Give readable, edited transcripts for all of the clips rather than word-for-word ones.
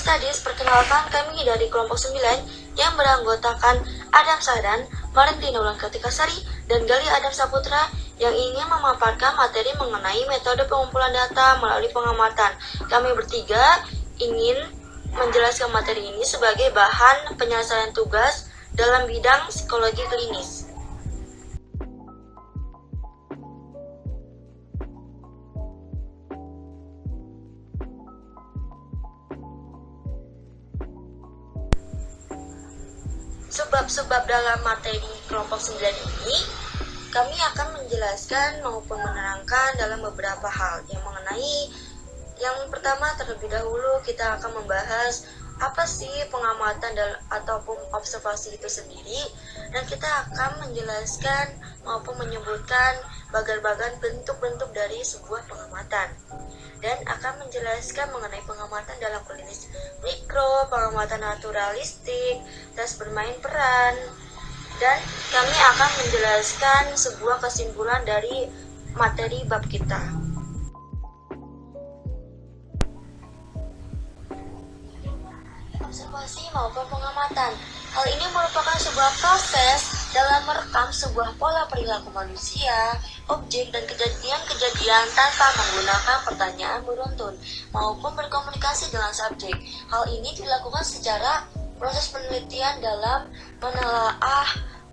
Studies, perkenalkan kami dari kelompok 9 yang beranggotakan Adam Sahdan, Marentino Langkatikasari, dan Gali Adam Saputra yang ingin memaparkan materi mengenai metode pengumpulan data melalui pengamatan. Kami bertiga ingin menjelaskan materi ini sebagai bahan penyelesaian tugas dalam bidang psikologi klinis. Sebab-sebab dalam materi kelompok 9 ini, kami akan menjelaskan maupun menerangkan dalam beberapa hal yang pertama terlebih dahulu kita akan membahas apa sih pengamatan ataupun observasi itu sendiri, dan kita akan menjelaskan maupun menyebutkan bagan-bagan bentuk-bentuk dari sebuah pengamatan, dan akan menjelaskan mengenai pengamatan dalam klinis mikro, pengamatan naturalistik, tes bermain peran, dan kami akan menjelaskan sebuah kesimpulan dari materi bab kita. Observasi maupun pengamatan. Hal ini merupakan sebuah proses dalam merekam sebuah pola perilaku manusia, objek, dan kejadian-kejadian tanpa menggunakan pertanyaan beruntun maupun berkomunikasi dengan subjek. Hal ini dilakukan secara proses penelitian dalam menelaah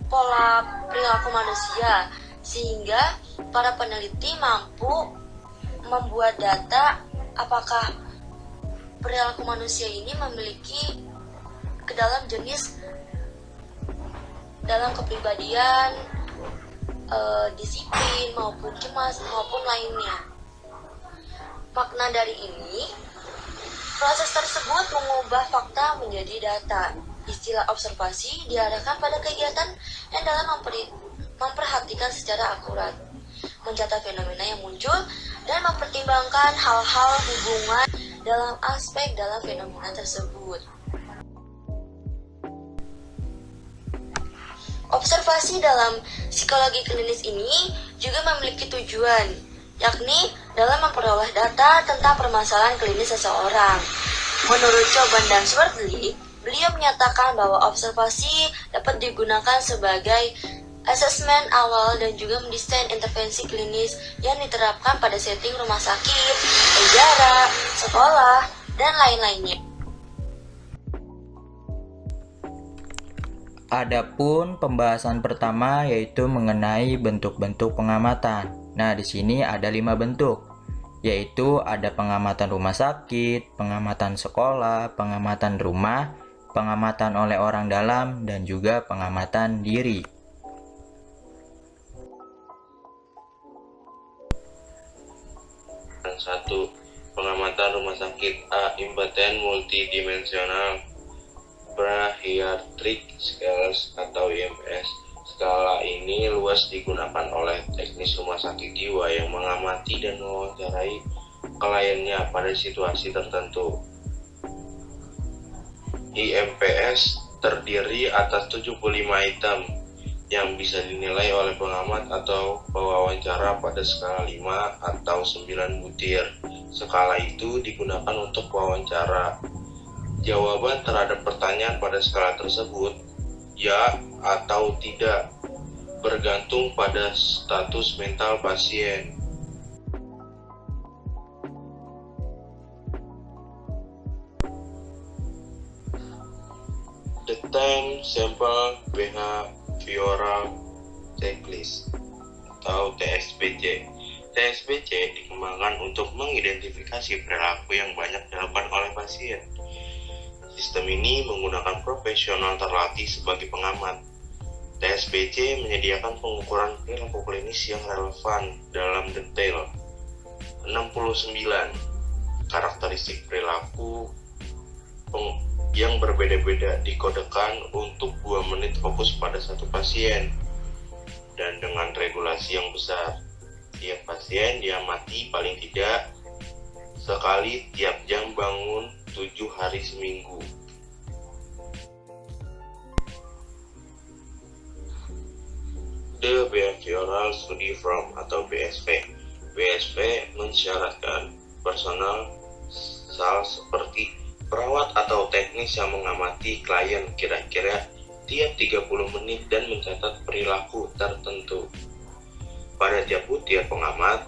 pola perilaku manusia, sehingga para peneliti mampu membuat data apakah perilaku manusia ini memiliki ke dalam jenis, dalam kepribadian, disiplin maupun cemas maupun lainnya. Makna dari ini, proses tersebut mengubah fakta menjadi data. Istilah observasi diarahkan pada kegiatan yang dalam memperhatikan secara akurat, mencatat fenomena yang muncul, dan mempertimbangkan hal-hal hubungan dalam aspek dalam fenomena tersebut. Observasi dalam psikologi klinis ini juga memiliki tujuan, yakni dalam memperoleh data tentang permasalahan klinis seseorang. Menurut Chobhan dan Swerdley, beliau menyatakan bahwa observasi dapat digunakan sebagai asesmen awal dan juga mendesain intervensi klinis yang diterapkan pada setting rumah sakit, penjara, sekolah, dan lain-lainnya. Adapun pembahasan pertama yaitu mengenai bentuk-bentuk pengamatan. Nah, di sini ada 5 bentuk, yaitu ada pengamatan rumah sakit, pengamatan sekolah, pengamatan rumah, pengamatan oleh orang dalam, dan juga pengamatan diri. Satu, pengamatan rumah sakit. A. Impotent multidimensional brachiatric scales atau IMS. Skala ini luas digunakan oleh teknis rumah sakit jiwa yang mengamati dan mewawancarai kliennya pada situasi tertentu. IMPS terdiri atas 75 item yang bisa dinilai oleh pengamat atau pewawancara pada skala 5 atau 9 butir. Skala itu digunakan untuk wawancara. Jawaban terhadap pertanyaan pada skala tersebut, ya atau tidak, bergantung pada status mental pasien. The Time Sample Behavioral Checklist atau TSBC. TSBC dikembangkan untuk mengidentifikasi perilaku yang banyak dilakukan oleh pasien. Sistem ini menggunakan profesional terlatih sebagai pengamat. TSBC menyediakan pengukuran perilaku klinis yang relevan dalam detail. 69 karakteristik perilaku yang berbeda-beda dikodekan untuk 2 menit fokus pada satu pasien, dan dengan regulasi yang besar. Tiap pasien diamati paling tidak sekali tiap jam bangun 7 hari seminggu. The Behavioral Study Form atau BSP. BSP mensyaratkan personal seperti Perawat atau teknis yang mengamati klien kira-kira tiap 30 menit dan mencatat perilaku tertentu. Pada tiap butir pengamat,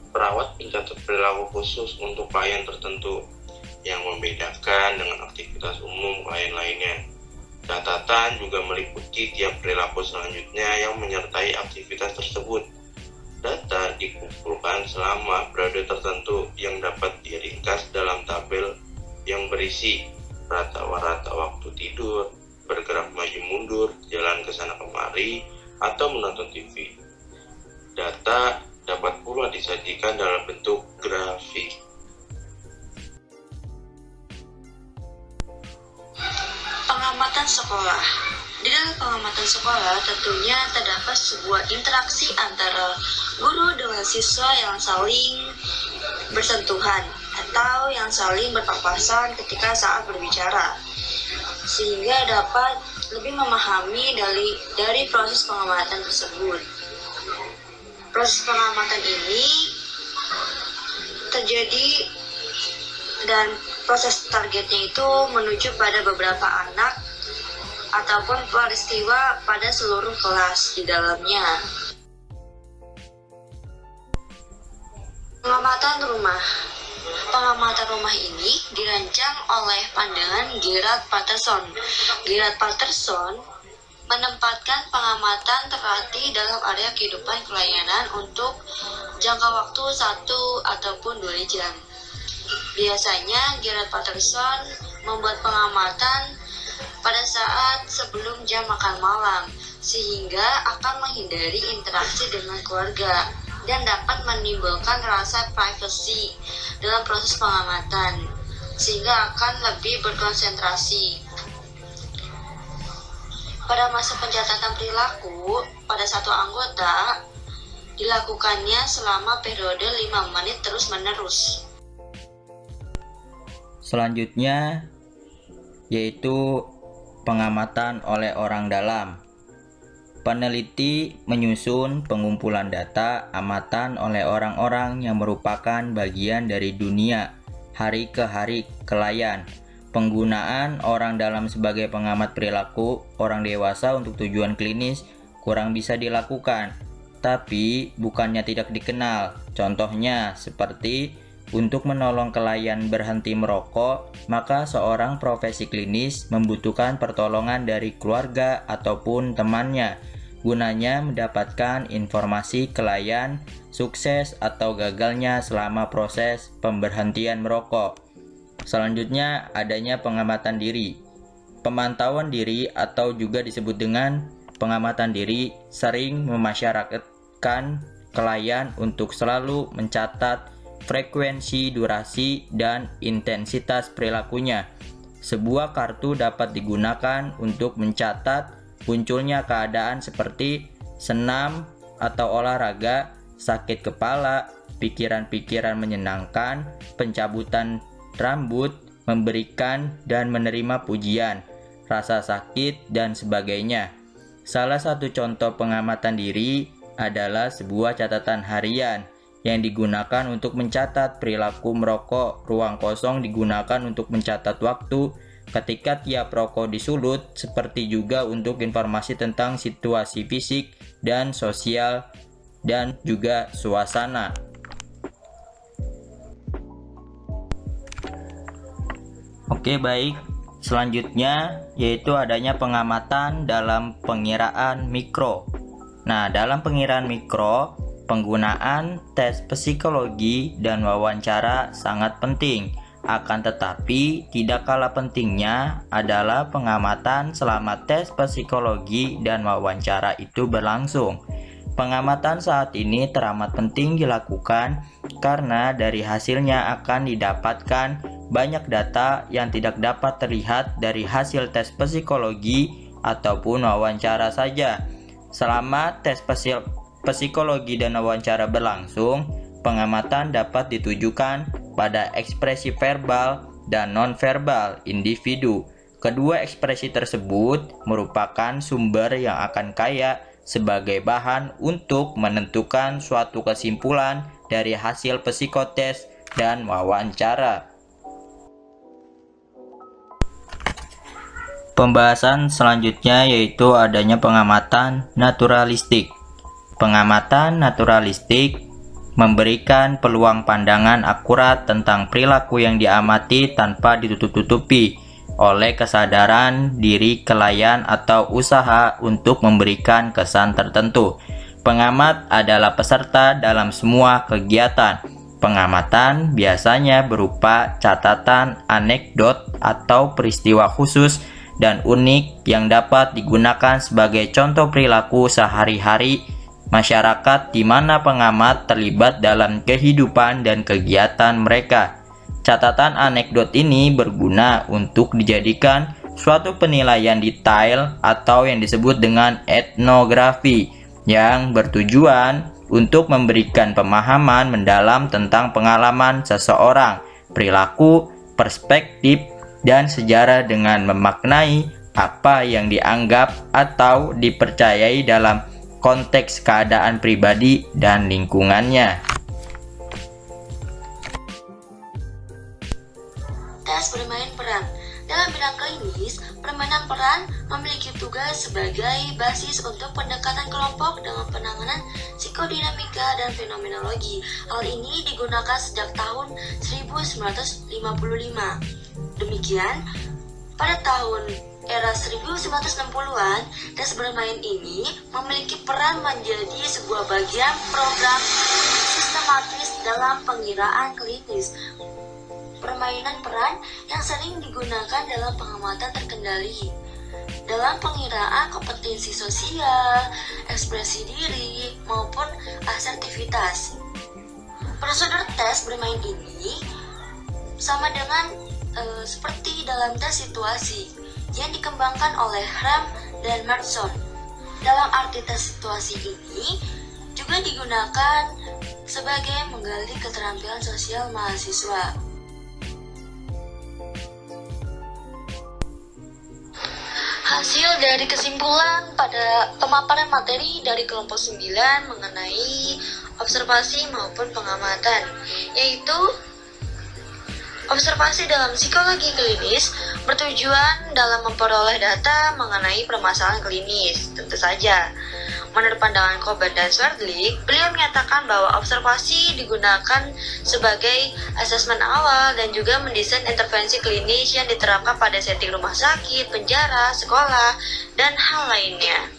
perawat mencatat perilaku khusus untuk klien tertentu yang membedakan dengan aktivitas umum klien lainnya. Catatan juga meliputi tiap perilaku selanjutnya yang menyertai aktivitas tersebut. Data dikumpulkan selama periode tertentu yang dapat diringkas dalam tabel yang berisi rata-rata waktu tidur, bergerak maju mundur, jalan ke sana kemari, atau menonton TV. Data dapat pula disajikan dalam bentuk grafik. Pengamatan sekolah. Di dalam pengamatan sekolah tentunya terdapat sebuah interaksi antara guru dengan siswa yang saling bersentuhan atau yang saling berpapasan ketika saat berbicara, sehingga dapat lebih memahami dari proses pengamatan tersebut. Proses pengamatan ini terjadi dan proses targetnya itu menuju pada beberapa anak ataupun peristiwa pada seluruh kelas di dalamnya. Pengamatan rumah. Pengamatan rumah ini dirancang oleh pandangan Gerard Patterson. Gerard Patterson menempatkan pengamatan terlatih dalam area kehidupan pelayanan untuk jangka waktu 1 ataupun 2 jam. Biasanya Gerard Patterson membuat pengamatan pada saat sebelum jam makan malam, sehingga akan menghindari interaksi dengan keluarga dan dapat menimbulkan rasa privasi dalam proses pengamatan, sehingga akan lebih berkonsentrasi. Pada masa pencatatan perilaku, pada satu anggota dilakukannya selama periode 5 menit terus-menerus. Selanjutnya yaitu pengamatan oleh orang dalam. Peneliti menyusun pengumpulan data amatan oleh orang-orang yang merupakan bagian dari dunia hari ke hari klien. Penggunaan orang dalam sebagai pengamat perilaku orang dewasa untuk tujuan klinis kurang bisa dilakukan, tapi bukannya tidak dikenal. Contohnya seperti untuk menolong klien berhenti merokok, maka seorang profesi klinis membutuhkan pertolongan dari keluarga ataupun temannya, gunanya mendapatkan informasi klien sukses atau gagalnya selama proses pemberhentian merokok. Selanjutnya adanya pengamatan diri. Pemantauan diri atau juga disebut dengan pengamatan diri sering memasyarakatkan klien untuk selalu mencatat frekuensi, durasi, dan intensitas perilakunya. Sebuah kartu dapat digunakan untuk mencatat munculnya keadaan seperti senam atau olahraga, sakit kepala, pikiran-pikiran menyenangkan, pencabutan rambut, memberikan dan menerima pujian, rasa sakit, dan sebagainya. Salah satu contoh pengamatan diri adalah sebuah catatan harian yang digunakan untuk mencatat perilaku merokok. Ruang kosong digunakan untuk mencatat waktu ketika tiap rokok disulut, seperti juga untuk informasi tentang situasi fisik dan sosial dan juga suasana. Oke, baik. Selanjutnya yaitu adanya pengamatan dalam pengiraan mikro. Nah, dalam pengiraan mikro, penggunaan tes psikologi dan wawancara sangat penting. Akan tetapi, tidak kalah pentingnya adalah pengamatan selama tes psikologi dan wawancara itu berlangsung. Pengamatan saat ini teramat penting dilakukan karena dari hasilnya akan didapatkan banyak data yang tidak dapat terlihat dari hasil tes psikologi ataupun wawancara saja. Selama tes psikologi dan wawancara berlangsung, pengamatan dapat ditujukan pada ekspresi verbal dan non-verbal individu. Kedua ekspresi tersebut merupakan sumber yang akan kaya sebagai bahan untuk menentukan suatu kesimpulan dari hasil psikotes dan wawancara. Pembahasan selanjutnya yaitu adanya pengamatan naturalistik. Pengamatan naturalistik memberikan peluang pandangan akurat tentang perilaku yang diamati tanpa ditutup-tutupi oleh kesadaran diri klien atau usaha untuk memberikan kesan tertentu. Pengamat adalah peserta dalam semua kegiatan. Pengamatan biasanya berupa catatan, anekdot, atau peristiwa khusus dan unik yang dapat digunakan sebagai contoh perilaku sehari-hari masyarakat di mana pengamat terlibat dalam kehidupan dan kegiatan mereka. Catatan anekdot ini berguna untuk dijadikan suatu penilaian detail atau yang disebut dengan etnografi yang bertujuan untuk memberikan pemahaman mendalam tentang pengalaman seseorang, perilaku, perspektif, dan sejarah dengan memaknai apa yang dianggap atau dipercayai dalam konteks keadaan pribadi dan lingkungannya. Tes bermain peran. Dalam bidang klinis, permainan peran memiliki tugas sebagai basis untuk pendekatan kelompok dengan penanganan psikodinamika dan fenomenologi. Hal ini digunakan sejak tahun 1955. Demikian, pada tahun era 1960-an, tes bermain ini memiliki peran menjadi sebuah bagian program sistematis dalam pengiraan klinis. Permainan peran yang sering digunakan dalam pengamatan terkendali dalam pengiraan kompetensi sosial, ekspresi diri, maupun asertivitas. Prosedur tes bermain ini sama dengan seperti dalam tes situasi yang dikembangkan oleh Ram dan Merson. Dalam arti tes situasi ini juga digunakan sebagai menggali keterampilan sosial mahasiswa. Hasil dari kesimpulan pada pemaparan materi dari kelompok 9 mengenai observasi maupun pengamatan, yaitu observasi dalam psikologi klinis bertujuan dalam memperoleh data mengenai permasalahan klinis. Tentu saja, menurut pandangan Kober dan Swerdlik, beliau menyatakan bahwa observasi digunakan sebagai asesmen awal dan juga mendesain intervensi klinis yang diterapkan pada setting rumah sakit, penjara, sekolah, dan hal lainnya.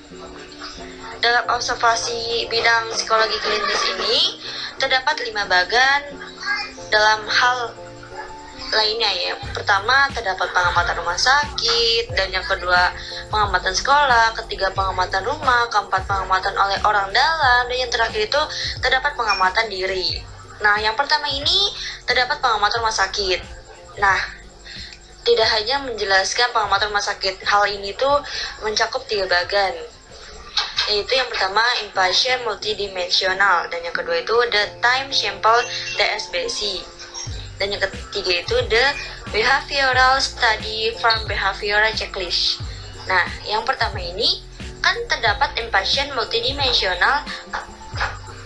Dalam observasi bidang psikologi klinis ini, terdapat 5 bagian dalam hal lainnya ya. Pertama, terdapat pengamatan rumah sakit, dan yang kedua pengamatan sekolah, ketiga pengamatan rumah, keempat pengamatan oleh orang dalam, dan yang terakhir itu terdapat pengamatan diri. Nah, yang pertama ini terdapat pengamatan rumah sakit. Nah, tidak hanya menjelaskan pengamatan rumah sakit, hal ini tuh mencakup 3 bagian, yaitu yang pertama inpatient multidimensional, dan yang kedua itu the time sample DSBC, dan yang ketiga itu the behavioral study from behavioral checklist. Nah, yang pertama ini kan terdapat inpatient multidimensional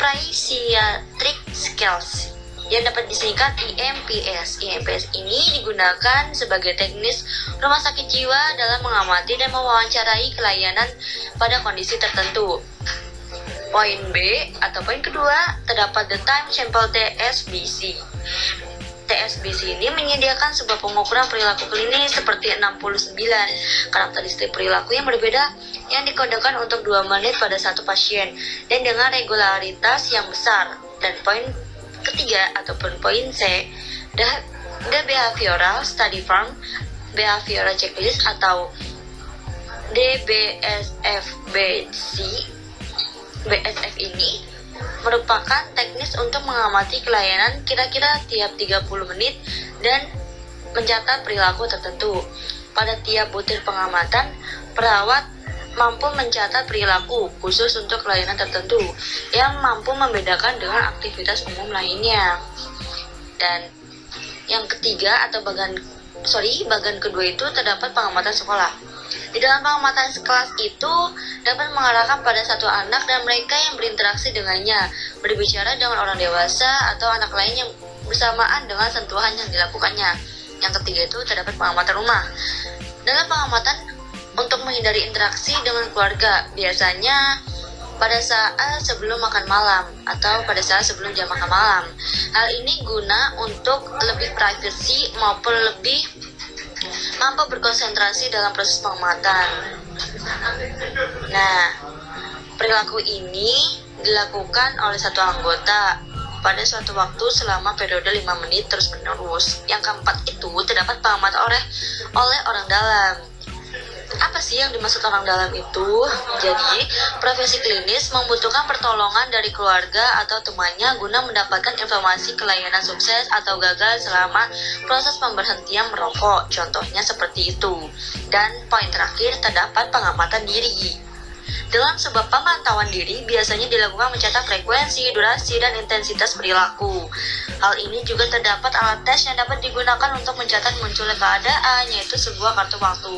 psychiatric skills yang dapat disingkat IMPS. IMPS ini digunakan sebagai teknis rumah sakit jiwa dalam mengamati dan mewawancarai kelainan pada kondisi tertentu. Poin B atau poin kedua, terdapat the time sample TSBC. TSBC ini menyediakan sebuah pengukuran perilaku klinis seperti 69 karakteristik perilaku yang berbeda yang dikodekan untuk 2 menit pada satu pasien dan dengan regularitas yang besar. Dan poin ketiga ataupun poin C, the behavioral study from behavioral checklist atau BSF ini merupakan teknis untuk mengamati kelainan kira-kira tiap 30 menit dan mencatat perilaku tertentu. Pada tiap butir pengamatan, perawat mampu mencatat perilaku khusus untuk kelainan tertentu yang mampu membedakan dengan aktivitas umum lainnya. Dan yang ketiga atau bagian kedua itu terdapat pengamatan sekolah. Di dalam pengamatan kelas itu dapat mengarahkan pada satu anak dan mereka yang berinteraksi dengannya, berbicara dengan orang dewasa atau anak lain yang bersamaan dengan sentuhan yang dilakukannya. Yang ketiga itu terdapat pengamatan rumah. Dalam pengamatan untuk menghindari interaksi dengan keluarga, biasanya pada saat sebelum makan malam atau pada saat sebelum jam makan malam. Hal ini guna untuk lebih privacy maupun lebih mampu berkonsentrasi dalam proses pengamatan. Nah, perilaku ini dilakukan oleh satu anggota pada suatu waktu selama periode 5 menit terus-menerus. Yang keempat itu terdapat pengamatan oleh orang dalam. Apa sih yang dimaksud orang dalam itu? Jadi, profesi klinis membutuhkan pertolongan dari keluarga atau temannya guna mendapatkan informasi kelainan sukses atau gagal selama proses pemberhentian merokok. Contohnya seperti itu. Dan poin terakhir terdapat pengamatan diri. Dalam sebuah pemantauan diri, biasanya dilakukan mencatat frekuensi, durasi, dan intensitas perilaku. Hal ini juga terdapat alat tes yang dapat digunakan untuk mencatat munculnya keadaan, yaitu sebuah kartu waktu.